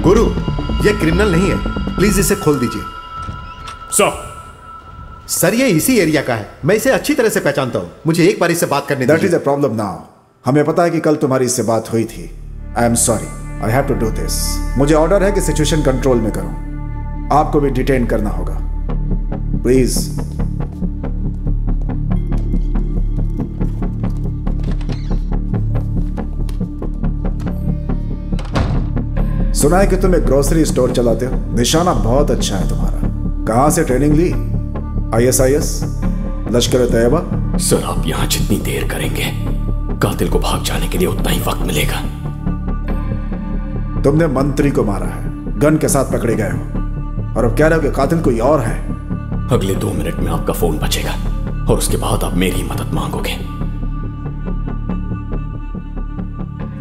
गुरु, ये क्रिमिनल नहीं है, प्लीज इसे खोल दीजिए। सर ये इसी एरिया का है, मैं इसे अच्छी तरह से पहचानता हूँ, मुझे एक बार इससे बात करने दीजिए। That is a problem now. हमें पता है कि कल तुम्हारी इससे बात हुई थी। I am sorry, I have to do this. मुझे ऑर्डर है कि सिचुएशन कंट्रोल में करूं। आपको भी डिटेन करना होगा, प्लीज। सुना है कि तुम एक ग्रोसरी स्टोर चलाते हो, निशाना बहुत अच्छा है तुम्हारा। कहां से ट्रेनिंग ली? ISIS, लश्कर-ए-तैयबा? सर आप यहां जितनी देर करेंगे कातिल को भाग जाने के लिए उतना ही वक्त मिलेगा। तुमने मंत्री को मारा है, गन के साथ पकड़े गए हो, और अब कह रहे हो कि कातिल कोई और है। अगले 2 मिनट में आपका फोन बचेगा और उसके बाद आप मेरी मदद मांगोगे।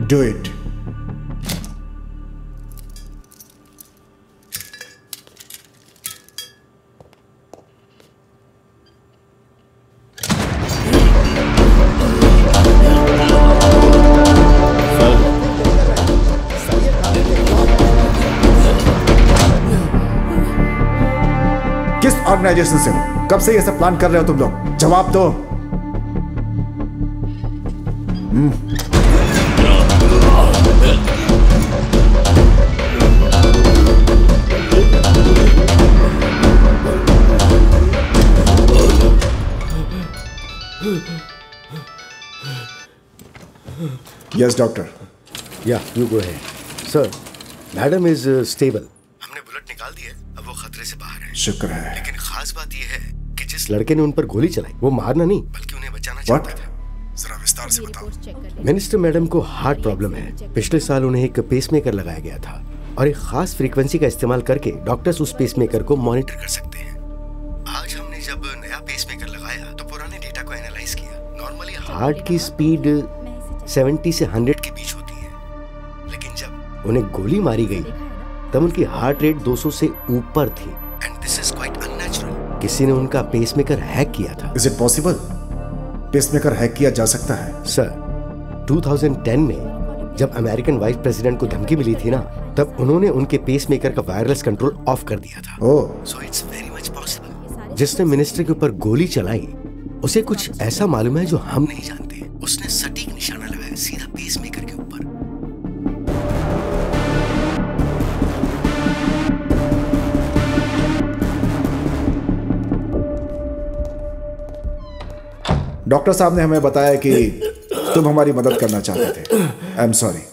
Do it. ऑर्गेनाइजेशन से हो, कब से ये सब प्लान कर रहे हो तुम लोग? जवाब दो। Yes doctor. या you go ahead. Sir, madam is stable. हमने बुलेट निकाल दी है, अब वो खतरे से बाहर है। शुक्र है। लेकिन खास बात यह है कि जिस लड़के ने उन पर गोली चलाई वो मारना नहीं बल्कि उन्हें बचाना चाहता था। जरा विस्तार से बताओ। मिनिस्टर मैडम को हार्ट प्रॉब्लम है। पिछले साल उन्हें एक पेसमेकर लगाया गया था और एक खास फ्रीक्वेंसी का इस्तेमाल करके डॉक्टर्स उस पेसमेकर को मॉनिटर कर सकते हैं। आज हमने जब नया पेसमेकर लगाया तो पुराने डेटा को एनालाइज किया। नॉर्मली हार्ट की स्पीड 70 से 100 के बीच होती है, लेकिन जब उन्हें गोली मारी गई तब उनकी हार्ट रेट 200 से ऊपर थी। And this is quite unnatural. किसी ने उनका पेसमेकर हैक किया था। Is it possible? Pacemaker hack किया जा सकता है? सर, 2010 में जब अमेरिकन वाइस प्रेसिडेंट को धमकी मिली थी ना, तब उन्होंने उनके पेसमेकर का वायरलेस कंट्रोल ऑफ कर दिया था। Oh, so it's very much possible. जिसने मिनिस्टर के ऊपर गोली चलाई उसे कुछ ऐसा मालूम है जो हम नहीं जानते। उसने सटीक निशाना लगाया सीधा पेसमेकर के ऊपर। डॉक्टर साहब ने हमें बताया कि तुम हमारी मदद करना चाहते थे। आई एम सॉरी,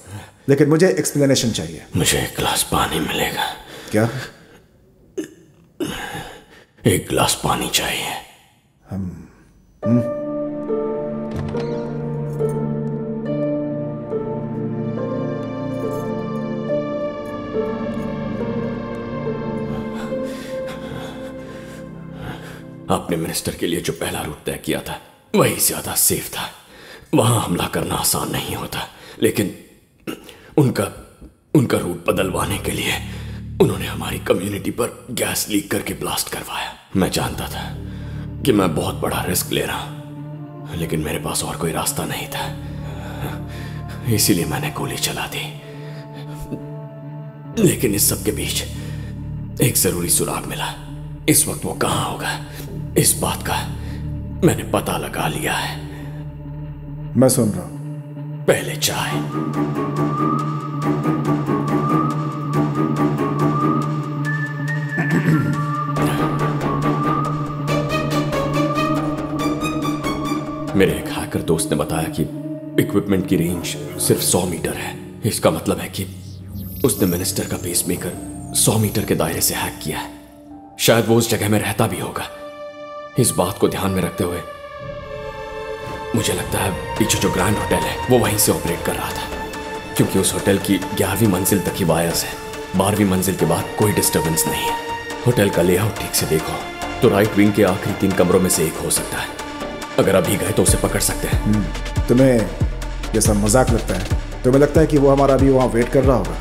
लेकिन मुझे एक्सप्लेनेशन चाहिए। मुझे एक गिलास पानी मिलेगा क्या? एक गिलास पानी चाहिए। आपने मिनिस्टर के लिए जो पहला रूट तय किया था वही ज्यादा सेफ था। वहां हमला करना आसान नहीं होता, लेकिन उनका रूट बदलवाने के लिए उन्होंने हमारी कम्युनिटी पर गैस लीक करके ब्लास्ट करवाया। मैं जानता था कि मैं बहुत बड़ा रिस्क ले रहा हूं, लेकिन मेरे पास और कोई रास्ता नहीं था, इसीलिए मैंने गोली चला दी। लेकिन इस सब के बीच एक जरूरी सुराग मिला। इस वक्त वो कहां होगा इस बात का मैंने पता लगा लिया है। मैं सुन रहा हूं। पहले चाय। मेरे एक हैकर दोस्त ने बताया कि इक्विपमेंट की रेंज सिर्फ 100 मीटर है। इसका मतलब है कि उसने मिनिस्टर का पेसमेकर 100 मीटर के दायरे से हैक किया है। शायद वो उस जगह में रहता भी होगा। इस बात को ध्यान में रखते हुए मुझे लगता है पीछे जो ग्रैंड होटल है वो वहीं से ऑपरेट कर रहा था, क्योंकि उस होटल की 11वीं मंजिल तक ही वायर्स है। 12वीं मंजिल के बाद कोई डिस्टर्बेंस नहीं है। होटल का लेआउट ठीक से देखो तो राइट विंग के आखिरी 3 कमरों में से एक हो सकता है। अगर अभी गए तो उसे पकड़ सकते हैं। तुम्हें ये सब मजाक लगता है? तुम्हें लगता है कि वो हमारा अभी वहां वेट कर रहा होगा?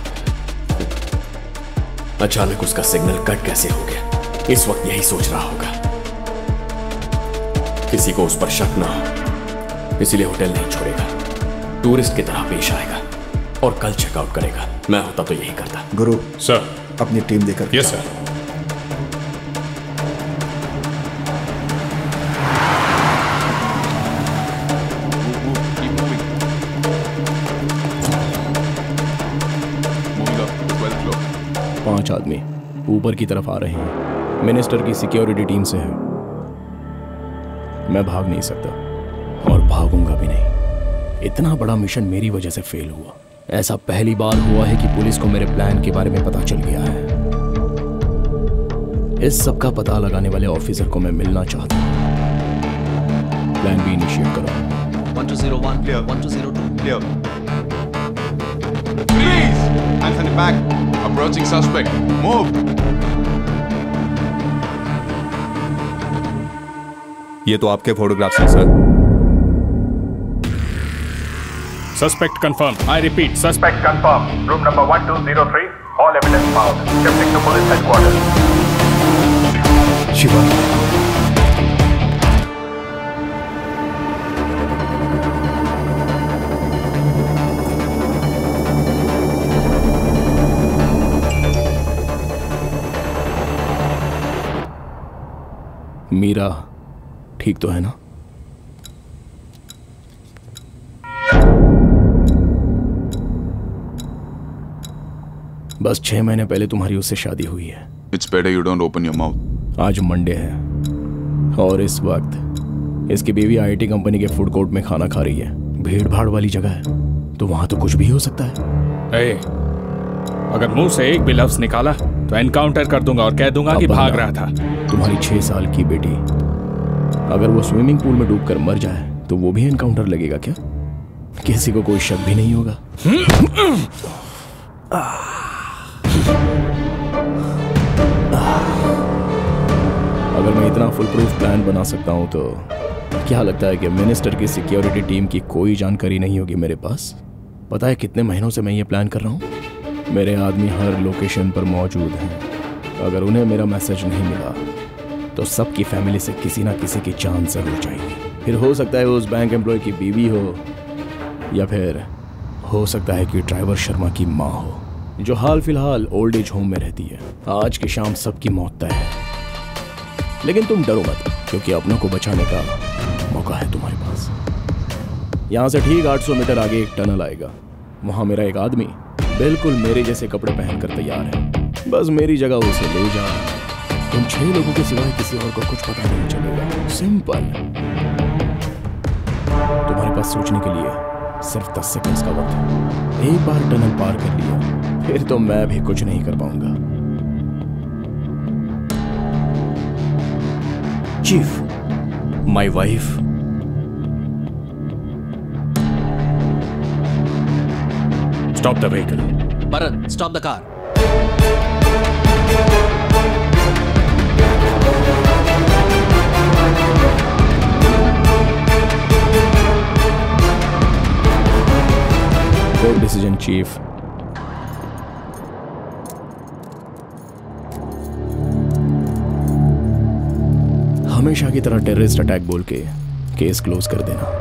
अचानक उसका सिग्नल कट कैसे हो गया, इस वक्त यही सोच रहा होगा। किसी को उस पर शक ना हो, इसीलिए होटल नहीं छोड़ेगा। टूरिस्ट की तरह पेश आएगा। और कल चेकआउट करेगा। मैं होता तो यही करता। गुरु सर। अपनी टीम देकर। Yes sir. पांच आदमी ऊपर की तरफ आ रहे हैं। मिनिस्टर की सिक्योरिटी टीम से है। मैं भाग नहीं सकता और भागूंगा भी नहीं। इतना बड़ा मिशन मेरी वजह से फेल हुआ। ऐसा पहली बार हुआ है कि पुलिस को मेरे प्लान के बारे में पता चल गया है। इस सब का पता लगाने वाले ऑफिसर को मैं मिलना चाहता हूं। प्लान बी इनिशिएट करो। 1201 clear, 1202 clear. Freeze! Hands on the back. Approaching suspect. Move. ये तो आपके फोटोग्राफ्स हैं sir. Suspect confirmed. I repeat, suspect confirmed. Room number 1203. All evidence found. Shifting to police headquarters. Shiva, Meera ठीक तो है ना? बस 6 महीने पहले तुम्हारी उससे शादी हुई है। It's better you don't open your mouth. आज मंडे है और इस वक्त इसकी बीवी आईटी कंपनी के फूड कोर्ट में खाना खा रही है। भीड़ भाड़ वाली जगह है तो वहां तो कुछ भी हो सकता है। अगर मुंह से एक भी लफ्ज निकाला तो एनकाउंटर कर दूंगा और कह दूंगा कि भाग रहा था। तुम्हारी 6 साल की बेटी अगर वो स्विमिंग पूल में डूबकर मर जाए तो वो भी एनकाउंटर लगेगा क्या? किसी को कोई शक भी नहीं होगा। अगर मैं इतना फुल प्रूफ प्लान बना सकता हूं तो क्या लगता है कि मिनिस्टर की सिक्योरिटी टीम की कोई जानकारी नहीं होगी मेरे पास? पता है कितने महीनों से मैं ये प्लान कर रहा हूं? मेरे आदमी हर लोकेशन पर मौजूद हैं। अगर उन्हें मेरा मैसेज नहीं मिला तो सबकी फैमिली से किसी ना किसी की जान से हो जाएगी। फिर हो सकता है वो उस बैंक एम्प्लॉय की बीवी हो या फिर हो सकता है कि ड्राइवर शर्मा की माँ हो जो हाल फिलहाल ओल्ड एज होम में रहती है। आज की शाम सबकी मौत तय है, लेकिन तुम डरो मत क्योंकि अपनों को बचाने का मौका है तुम्हारे पास। यहाँ से ठीक 800 मीटर आगे एक टनल आएगा। वहाँ मेरा एक आदमी बिल्कुल मेरे जैसे कपड़े पहनकर तैयार है। बस मेरी जगह उसे ले जा। तुम 6 लोगों के सिवाय किसी और को कुछ पता नहीं चलेगा। सिंपल। तुम्हारे पास सोचने के लिए सिर्फ 10 सेकंड्स का वक्त है। एक बार टनल पार कर लिया फिर तो मैं भी कुछ नहीं कर पाऊंगा। Chief, my wife stop the vehicle. Bharat, stop the car. Good decision chief. हमेशा की तरह टेररिस्ट अटैक बोल के केस क्लोज कर देना।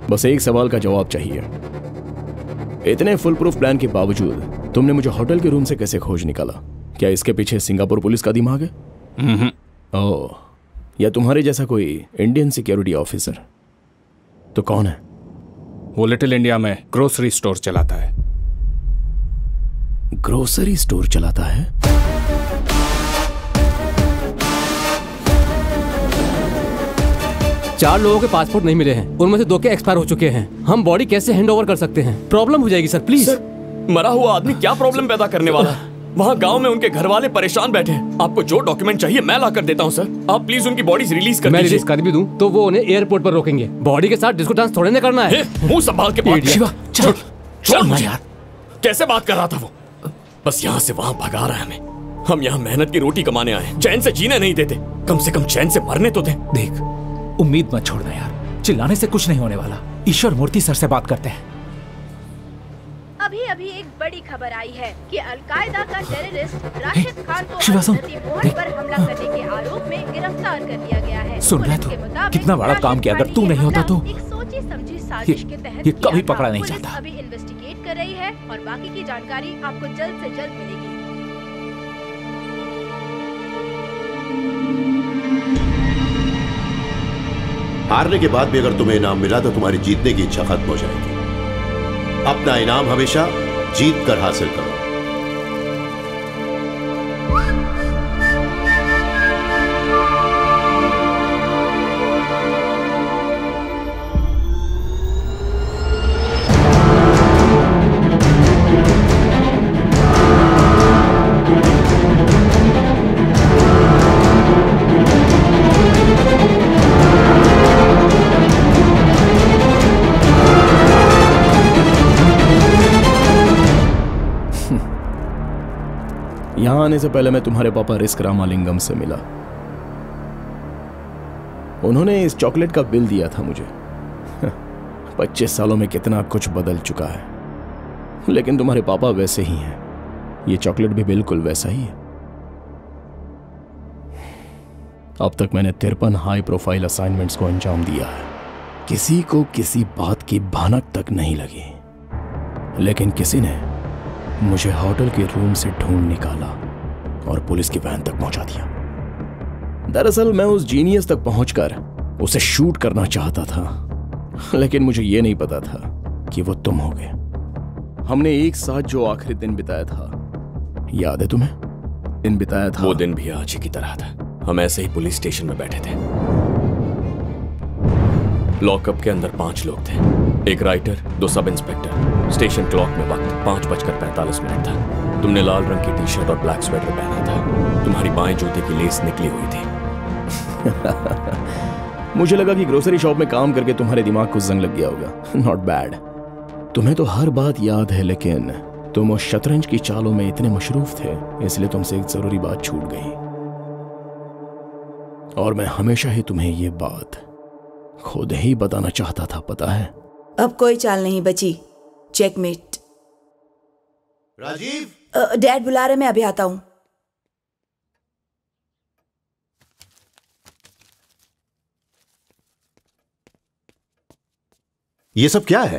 बस एक सवाल का जवाब चाहिए। इतने फुल प्रूफ प्लान के बावजूद तुमने मुझे होटल के रूम से कैसे खोज निकाला? क्या इसके पीछे सिंगापुर पुलिस का दिमाग है? ओह, या तुम्हारे जैसा कोई इंडियन सिक्योरिटी ऑफिसर? तो कौन है? वो लिटिल इंडिया में ग्रोसरी स्टोर चलाता है। ग्रोसरी स्टोर चलाता है? चार लोगों के पासपोर्ट नहीं मिले हैं, उनमें से 2 के एक्सपायर हो चुके हैं। हम बॉडी कैसे हैंड ओवर कर सकते हैं? प्रॉब्लम हो जाएगी सर, प्लीज। सर, मरा हुआ आदमी क्या प्रॉब्लम पैदा करने वाला? वहाँ गांव में उनके घर वाले परेशान बैठे हैं। आपको जो डॉक्यूमेंट चाहिए मैं ला कर देता हूँ सर। आप प्लीज उनकी बॉडीज रिलीज कर दीजिए। मैं रिलीज कर भी दूं तो वो उन्हें एयरपोर्ट पर रोकेंगे। बॉडी के साथ डिस्को डांस थोड़े ना करना है। मुंह संभाल के बात कर। शिवा, चल छोड़ मुझे यार। कैसे बात कर रहा था वो? बस यहाँ से वहाँ भगा रहा है हमें। हम यहाँ मेहनत की रोटी कमाने आए, चैन से जीने नहीं देते। कम से कम चैन से मरने तो दे। देख, उम्मीद मत छोड़ना यार, चिल्लाने से कुछ नहीं होने वाला। ईश्वर मूर्ति सर से बात करते हैं। अभी अभी एक बड़ी खबर आई है कि अलकायदा का टेररिस्ट राशिद खान को शिवासम, मोहन पर हमला करने के आरोप में गिरफ्तार कर लिया गया है। सुन रहा तू कितना बड़ा काम किया, अगर तू नहीं होता तो एक सोची समझी साजिश के तहत ये कभी पकड़ा नहीं जाता। अभी इन्वेस्टिगेट कर रही है और बाकी की जानकारी आपको जल्द से जल्द मिलेगी। हारने के बाद भी अगर तुम्हें इनाम मिला तो तुम्हारी जीतने की इच्छा खत्म हो जाएगी। अपना इनाम हमेशा जीत कर हासिल करो। यहां आने से पहले मैं तुम्हारे पापा रिस्क रामालिंगम से मिला। उन्होंने इस चॉकलेट का बिल दिया था मुझे। 25 सालों में कितना कुछ बदल चुका है, लेकिन तुम्हारे पापा वैसे ही हैं। ये चॉकलेट भी बिल्कुल वैसा ही है। अब तक मैंने 53 हाई प्रोफाइल असाइनमेंट्स को अंजाम दिया है। किसी को किसी बात की भनक तक नहीं लगी, लेकिन किसी ने मुझे होटल के रूम से ढूंढ निकाला और पुलिस की वैन तक पहुंचा दिया। दरअसल मैं उस जीनियस तक पहुंचकर उसे शूट करना चाहता था, लेकिन मुझे यह नहीं पता था कि वो तुम होगे। हमने एक साथ जो आखिरी दिन बिताया था, याद है तुम्हें? दिन बिताया था। वो दिन भी आज ही की तरह था। हम ऐसे ही पुलिस स्टेशन में बैठे थे। लॉकअप के अंदर 5 लोग थे, एक writer, 2 sub inspector. Station clock में वक्त 5:45 था। तुमने लाल रंग की टी-शर्ट और ब्लैक स्वेटर पहना था। तुम्हारी बाएं जूते की लेस निकली हुई थी। मुझे लगा कि ग्रोसरी शॉप में काम करके तुम्हारे दिमाग को जंग लग गया होगा। Not bad. तुम्हें तो हर बात याद है, लेकिन तुम उस शतरंज की चालों में इतने मशरूफ थे, इसलिए तुमसे एक जरूरी बात छूट गई। और मैं हमेशा ही तुम्हें ये बात खुद ही बताना चाहता था, पता है? अब कोई चाल नहीं बची। चेकमेट। राजीव, डैड बुला रहे, मैं अभी आता हूं। ये सब क्या है?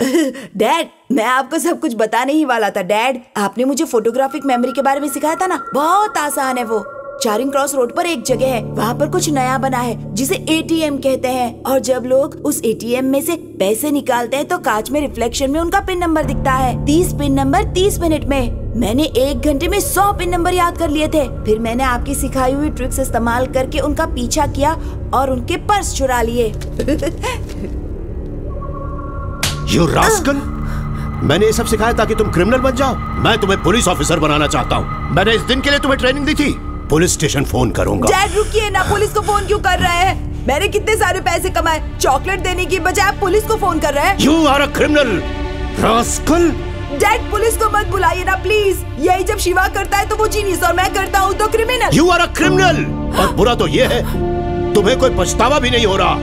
डैड, मैं आपको सब कुछ बताने ही वाला था। डैड, आपने मुझे फोटोग्राफिक मेमोरी के बारे में सिखाया था ना, बहुत आसान है वो। चारिंग क्रॉस रोड पर एक जगह है, वहाँ पर कुछ नया बना है जिसे ATM कहते हैं। और जब लोग उस ATM में से पैसे निकालते हैं तो कांच में रिफ्लेक्शन में उनका पिन नंबर दिखता है। 30 पिन नंबर 30 मिनट में। मैंने 1 घंटे में 100 पिन नंबर याद कर लिए थे। फिर मैंने आपकी सिखाई हुई ट्रिक्स इस्तेमाल करके उनका पीछा किया और उनके पर्स चुरा लिए। You rascal! मैंने ये सब सिखाया ताकि तुम क्रिमिनल बन जाओ। मैं तुम्हें पुलिस ऑफिसर बनाना चाहता हूँ। मैंने इस दिन के लिए तुम्हें ट्रेनिंग दी थी। पुलिस स्टेशन फोन करूंगा। डैड रुकिए ना, पुलिस को फोन क्यों कर रहे हैं? मैंने कितने सारे पैसे कमाए, चॉकलेट देने की बजाय आप पुलिस को फोन कर रहे हैं। You are a criminal, rascal! Dad, police को मत बुलाइए ना प्लीज। यही जब शिवा करता है तो वो जीनियस और मैं करता हूँ तो criminal. You are a criminal! और बुरा तो ये है, तुम्हें कोई पछतावा भी नहीं हो रहा।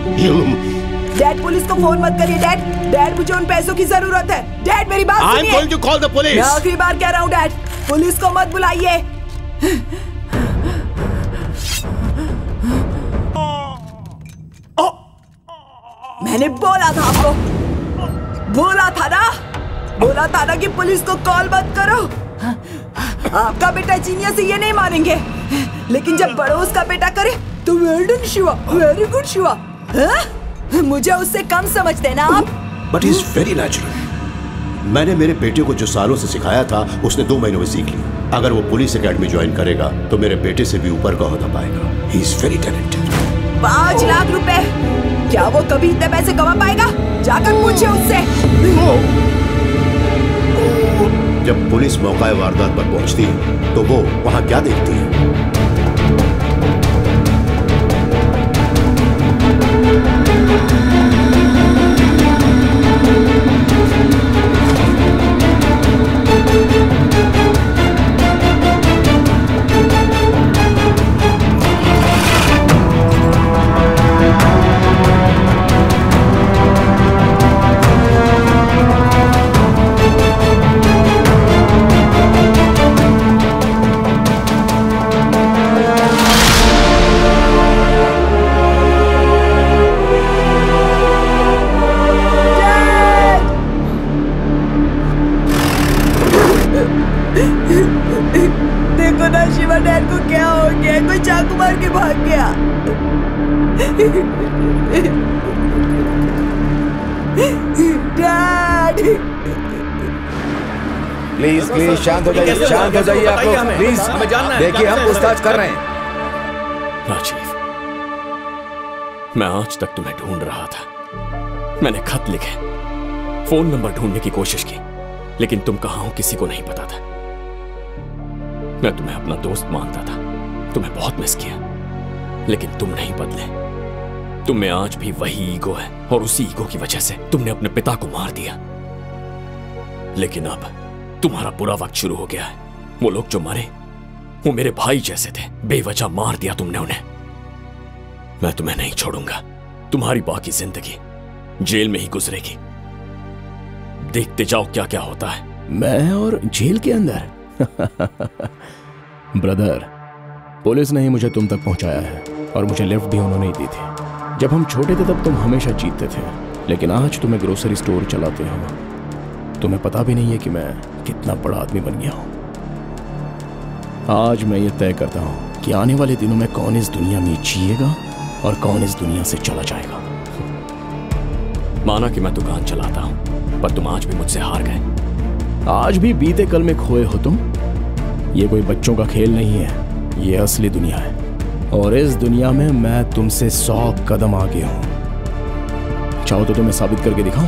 डैड, पुलिस को फोन मत करिए डैड। डैड, मुझे उन पैसों की जरूरत है। डैड, मेरी बात सुनिए। I'm going to call the police. मैं आखिरी बार कह रहा हूँ डैड, पुलिस को मत बुलाइए। मैंने बोला था आपको, बोला था ना कि पुलिस को कॉल मत करो। आपका बेटा जीनियस है, ये नहीं मानेंगे, लेकिन जब पड़ोस का बेटा करे तो well done Shiva, very good Shiva. मुझे उससे कम समझते ना आप। But he is very natural. मैंने मेरे बेटे को जो सालों से सिखाया था उसने 2 महीनों में सीख लिया। अगर वो पुलिस एकेडमी ज्वाइन करेगा तो मेरे बेटे से भी ऊपर का ओहदा पाएगा। He is very talented. 5 lakh रुपए, क्या वो कभी इतने पैसे कमा पाएगा? जाकर पूछिए उससे। जब पुलिस मौका वारदात पर पहुंचती है तो वो वहां क्या देखती है? भाग गया। डैड प्लीज प्लीज शांत हो जाइए, शांत हो जाइए आप लोग प्लीज। देखिए हम पूछताछ कर रहे हैं। राजीव, मैं आज तक तुम्हें ढूंढ रहा था। मैंने खत लिखे, फोन नंबर ढूंढने की कोशिश की, लेकिन तुम कहां हो किसी को नहीं पता था। मैं तुम्हें अपना दोस्त मानता था, तुम्हें बहुत मिस किया, लेकिन तुम नहीं बदले। तुम में आज भी वही ईगो है और उसी ईगो की वजह से तुमने अपने पिता को मार दिया। लेकिन अब तुम्हारा बुरा वक्त शुरू हो गया है। वो लोग जो मरे वो मेरे भाई जैसे थे, बेवजह मार दिया तुमने उन्हें। मैं तुम्हें नहीं छोड़ूंगा। तुम्हारी बाकी जिंदगी जेल में ही गुजरेगी। देखते जाओ क्या क्या होता है। मैं और जेल के अंदर? ब्रदर, पुलिस ने ही मुझे तुम तक पहुंचाया है और मुझे लिफ्ट भी उन्होंने ही दी थी। जब हम छोटे थे तब तुम हमेशा जीतते थे, लेकिन आज तुम्हें ग्रोसरी स्टोर चलाते हो। तुम्हें पता भी नहीं है कि मैं कितना बड़ा आदमी बन गया हूं। आज मैं ये तय करता हूं कि आने वाले दिनों में कौन इस दुनिया में जिएगा और कौन इस दुनिया से चला जाएगा। माना कि मैं दुकान चलाता हूं, पर तुम आज भी मुझसे हार गए। आज भी बीते कल में खोए हो तुम। ये कोई बच्चों का खेल नहीं है, ये असली दुनिया है और इस दुनिया में मैं तुमसे 100 कदम आगे हूं। चाहो तो तुम्हें साबित करके दिखाऊं?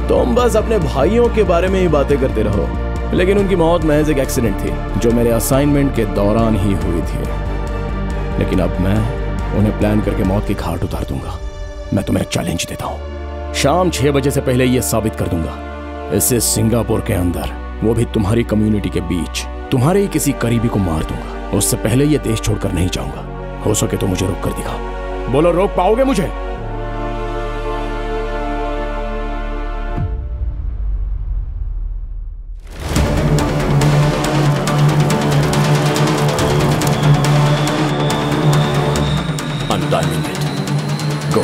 तुम बस अपने भाइयों के बारे में ही बातें करते रहो, लेकिन उनकी मौत महज एक एक्सीडेंट थी जो मेरे असाइनमेंट के दौरान ही हुई थी। लेकिन अब मैं उन्हें प्लान करके मौत की घाट उतार दूंगा। मैं तुम्हें चैलेंज देता हूं, शाम 6 बजे से पहले यह साबित कर दूंगा। इससे सिंगापुर के अंदर, वो भी तुम्हारी कम्युनिटी के बीच, तुम्हारे ही किसी करीबी को मार दूंगा। उससे पहले यह देश छोड़कर नहीं जाऊंगा। हो सके तो मुझे रोक कर दिखाओ। बोलो, रोक पाओगे मुझे? Untiming it. Go.